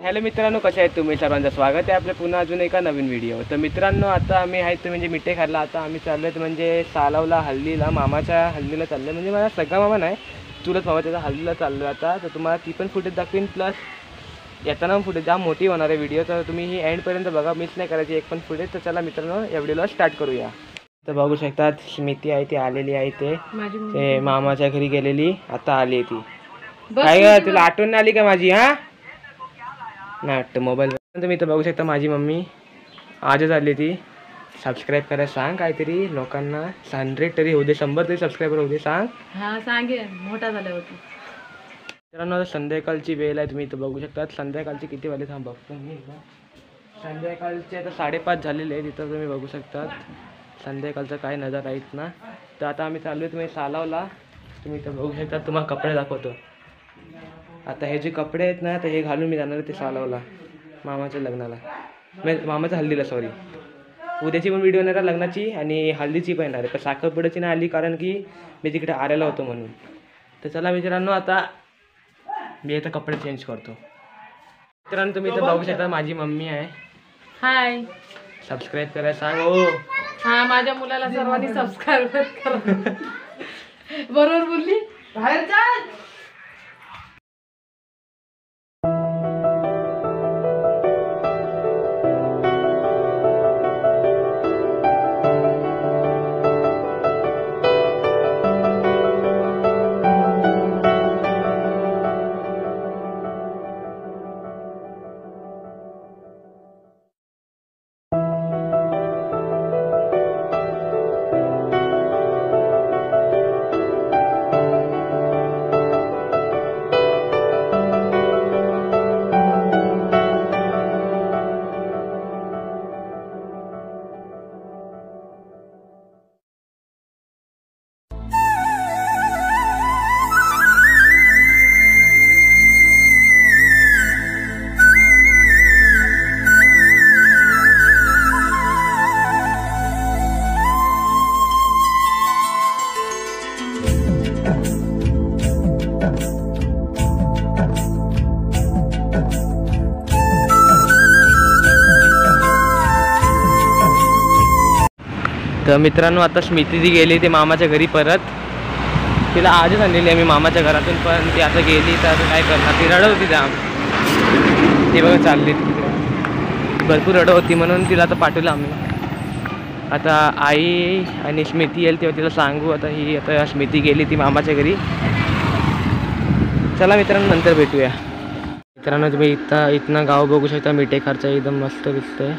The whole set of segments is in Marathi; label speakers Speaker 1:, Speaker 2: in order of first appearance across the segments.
Speaker 1: हॅलो मित्रांनो, कसे आहेत तुम्ही? सर्वांचं स्वागत आहे आपल्या पुन्हा अजून एका नवीन व्हिडिओ. तर मित्रांनो, आता आम्ही आहेत म्हणजे मिठे खाल्ला. आता आम्ही चाललो आहेत म्हणजे सालावला हल्दीला, मामाच्या हल्दीला चाललो आहे. म्हणजे मला सगळा मामा नाही, चुलत मामा त्याचा हल्दीला चाललो आहे आता. तर तुम्हाला ती पण फुटेज दाखवीन, प्लस येताना फुटेज जाम मोठी होणार आहे व्हिडिओ. तर तुम्ही ही एंडपर्यंत बघा, मिस नाही करायची एक पण फुटेज. तर चला मित्रांनो, या व्हिडिओला स्टार्ट करूया. तर बघू शकतात स्मिती आहे ती आलेली आहे, ते मामाच्या घरी गेलेली, आता आली आहे ती. काय ग, तुला आठवण आली का माझी? हा नाही वाटतं मोबाईल. तुम्ही इथं बघू शकता माझी मम्मी आजच आली ती. सबस्क्राईब करायला सांग काहीतरी लोकांना, 100 तरी होऊ दे, 100 तरी सबस्क्रायबर होऊ दे, सांग.
Speaker 2: हा सांगे, मोठा झाल्यावरती.
Speaker 1: मित्रांनो आता संध्याकाळची वेळ आहे, तुम्ही इथं बघू शकता. संध्याकाळची किती वाजले थांब बघतो मी. संध्याकाळचे आता 5:30 झालेले आहेत. इथं तुम्ही बघू शकतात संध्याकाळचं काय नजारा आहेत ना. तर आता आम्ही चालू आहे तुम्ही सालावला. तुम्ही इथं बघू शकता, तुम्हाला कपडे दाखवतो. आता हे जे कपडे आहेत ना, तर हे घालून मी जाणार ते सालावला मामाच्या लग्नाला, म्हणजे मामाच्या हल्दीला. सॉरी, उद्याची पण व्हिडिओ येणार आहे लग्नाची आणि हल्दीची पण येणार आहे. पण साखरपुड्याची नाही आली कारण की मी तिकडे आलेला होतो म्हणून. तर चला मित्रांनो, आता मी इथं कपडे चेंज करतो. मित्रांनो तुम्ही इथं बघू शकता माझी मम्मी आहे. हाय, सबस्क्राईब करायला सांग. हो
Speaker 2: हा, माझ्या मुलाला सर्वांनी सबस्क्राईब करा. बरोबर बोलली. बाहेर चाल.
Speaker 1: तर मित्रांनो आता स्मिती ती गेली ते मामाच्या घरी परत. तिला आजच आणलेली आहे मी मामाच्या घरातून, पण ती आता गेली तर आता काय करणार. ती रडत होती जाम, ती बघा चालली तिकडे, भरपूर रडत होती म्हणून तिला आता पाठवलं आम्ही. आता आई आणि स्मिती येईल तेव्हा तिला सांगू. आता स्मिती गेली ती मामाच्या घरी. चला मित्रांनो, नंतर भेटूया. मित्रांनो तुम्ही इथनं गाव बघू शकता. मिठेखारचा एकदम मस्त दिसतंय,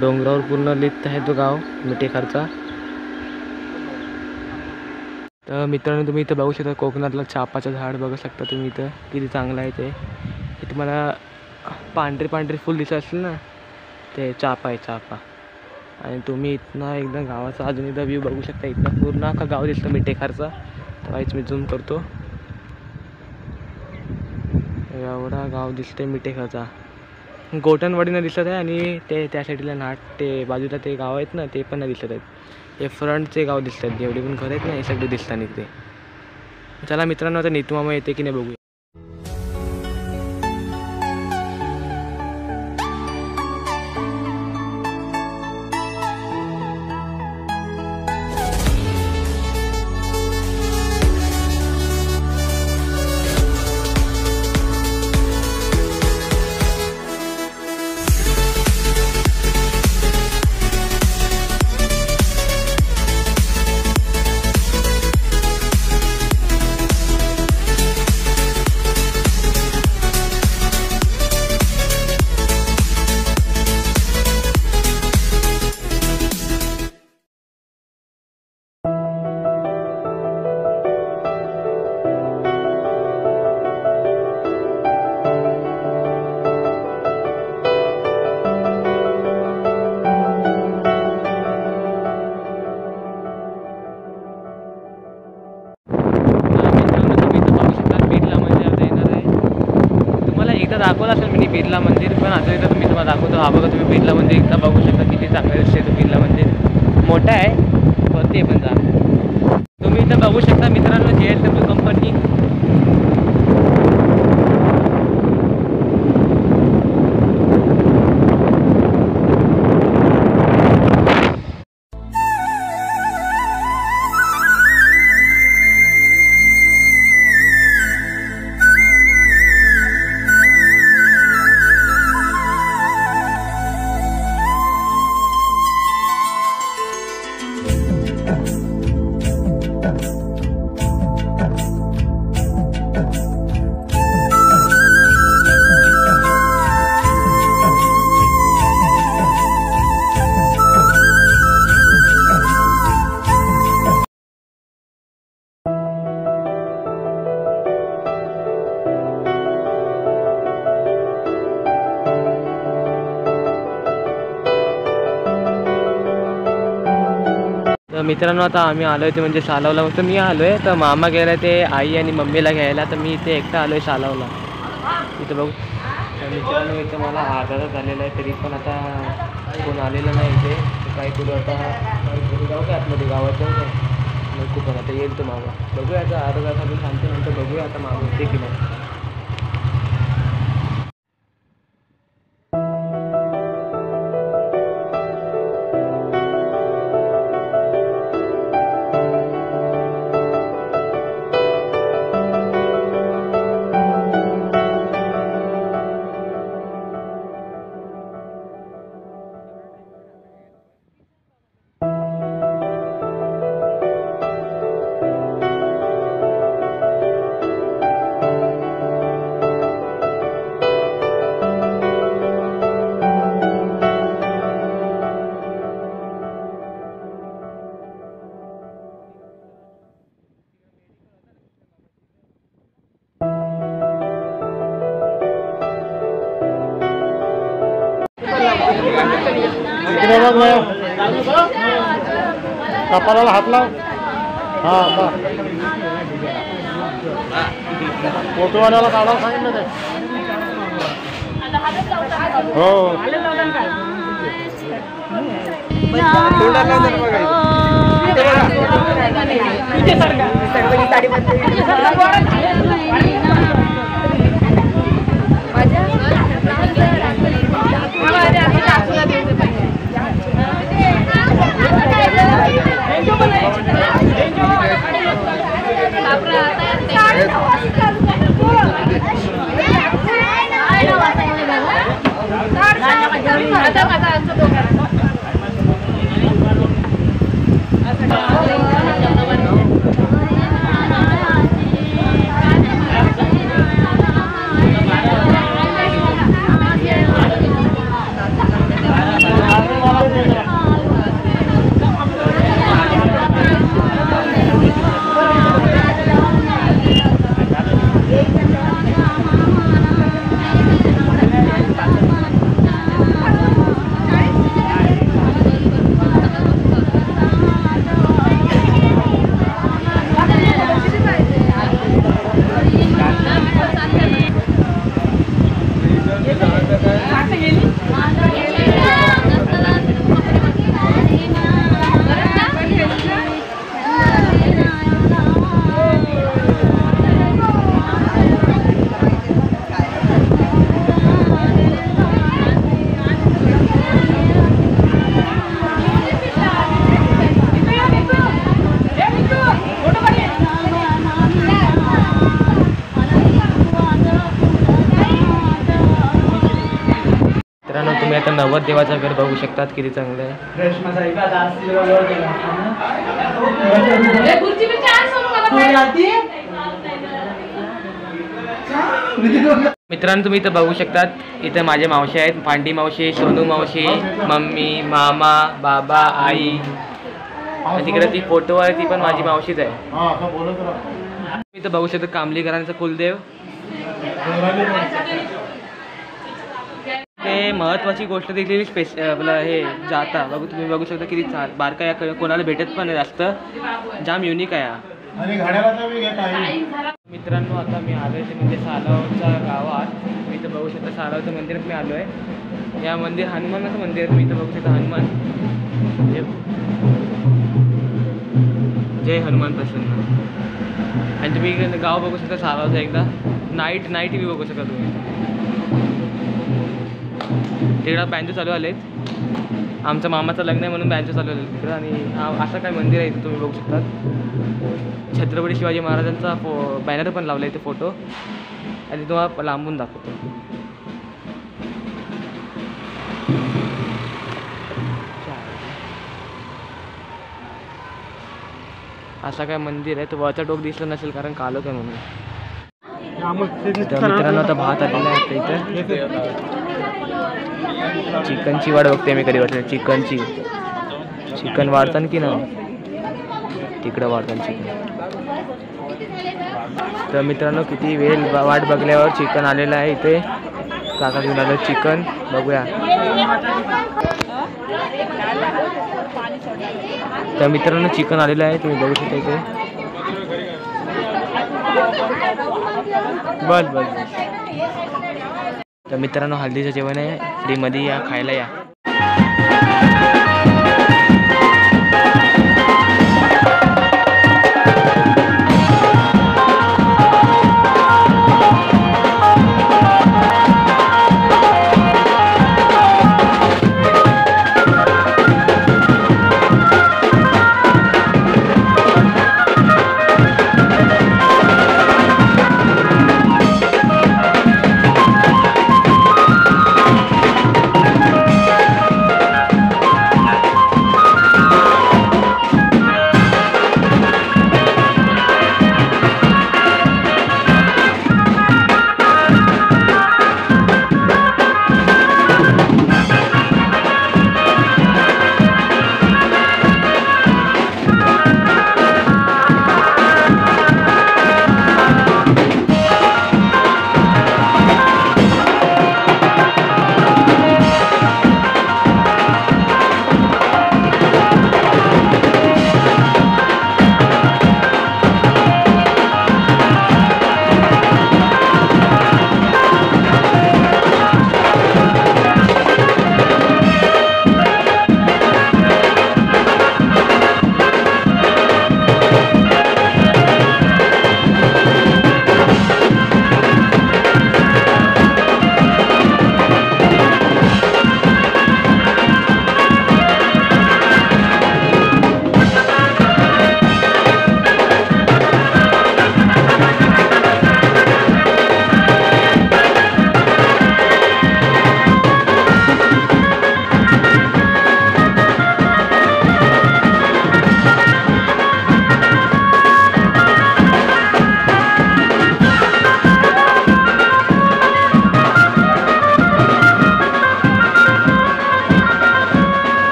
Speaker 1: डोंगरावर पूर्ण लिहित आहे तो गाव मिठेखारचा. तर मित्रांनो तुम्ही इथं बघू शकता कोकणातलं चापाचं झाड बघू शकता तुम्ही इथं, किती चांगलं आहे ते. हे तुम्हाला पांढरे फुल दिसत असेल ना, ते चापा आहे, चापा. आणि तुम्ही इथनं एकदम गावाचा अजून एकदा व्ह्यू बघू शकता. इथनं पूर्ण अख्खा गाव दिसतं मिठेखारचा. तर मी झूम करतो, एवढा गाव दिसतंय मिठेखारचा. गोटनवाडीनं दिसत आहे आणि ते त्या साईडला नाट ते बाजूला ते गाव आहेत ना, ते पण नाही दिसत आहेत. हे फ्रंटचे गाव दिसत आहेत, जेवढे पण घर आहेत ना, हे सगळे दिसतात इथे. चला मित्रांनो, आता नीतू मामा येते की नाही बघूया. दाखवलं असेल मी बिर्ला मंदिर, पण आता इथं तुम्ही तुम्हाला दाखवतो. हा बघा तुम्ही बिर्ला मंदिर इथं बघू शकता, किती चांगलं दिसते. तो बिर्ला मंदिर मोठा आहे, वरती पण जा. तुम्ही इथं बघू शकता मित्रांनो, JSW कंपनी. मित्रांनो आता आम्ही आलो आहे ते म्हणजे सालावला. फक्त मी आलो आहे, तर मामा गेला ते आई आणि मम्मीला घ्यायला, तर मी इथे एकटा आलो आहे सालावला. इथं बघू तर मित्रांनो इथं मला अर्धा तास झालेला आहे, तरी पण आता कोण आलेलं नाही इथे. तर काय करू आता, जाऊ का आतमध्ये गावात जाऊ का नको, पण आता येईल तो मामा. बघूया आता अर्धा तास अजून सांगते, नंतर बघूया आता मामा येते की नाही.
Speaker 3: कपाळाला हात लाव. हा फोटोवाल्याला काढायला सांगितलं ते. हो तुम्ही आता नवद देवाचं घर बघू शकतात, किती चांगलं आहे. मित्रांनो तुम्ही इथं बघू शकतात, इथं माझे मावशी आहेत, पांडी मावशी, सोनू मावशी, मम्मी, मामा, बाबा, आई. तिकडे ती फोटो आहे ती पण माझी मावशीच आहे. इथं बघू शकता कांबलीकरांचा कुलदेव. ते महत्त्वाची गोष्ट देखील आपलं हे जाता बघू तुम्ही बघू शकता किती बारका या कोणाला भेटत पण जास्त, जाम युनिक आहे. मित्रांनो आता मी आलो आहे ते म्हणजे सालावच्या गावात. मी इथं बघू शकता सालावच्या मंदिरात मी आलो आहे. या मंदिर हनुमानाचं मंदिर आहे. तुम्ही इथं बघू शकता हनुमान. जय हनुमान प्रसन्न. आणि तुम्ही गाव बघू शकता सालावचं एकदा नाईट व्ह्यू बघू शकता तुम्ही. तिकडं बँजो चालू आलेत. आमच्या मामाचं लग्न आहे म्हणून बँजो चालू आले तिकडं. आणि असं काय मंदिर आहे इथं तुम्ही बघू शकता. छत्रपती शिवाजी महाराजांचा बॅनर पण लावला इथे फोटो, आणि तुम्हाला लांबून दाखवतो. असं काय मंदिर आहे. तो वरचा टोक दिसलं नसेल कारण कालो काय म्हणून. मित्रांनो आता भात आलेला आहे इथं. चिकनची वाट बघते मी कधी वाटलं. चिकन वाढताना की ना तिकडं वाढताना चिकन. तर मित्रांनो किती वेळ वाट बघल्यावर चिकन आलेलं आहे इथे. काका घेऊन आलं चिकन. बघूया तर मित्रांनो चिकन आलेलं आहे, तुम्ही बघू शकता इथे. बस बस. तर मित्रांनो हल्दीचं जेवण आहे, फ्रीमध्ये या, खायला या.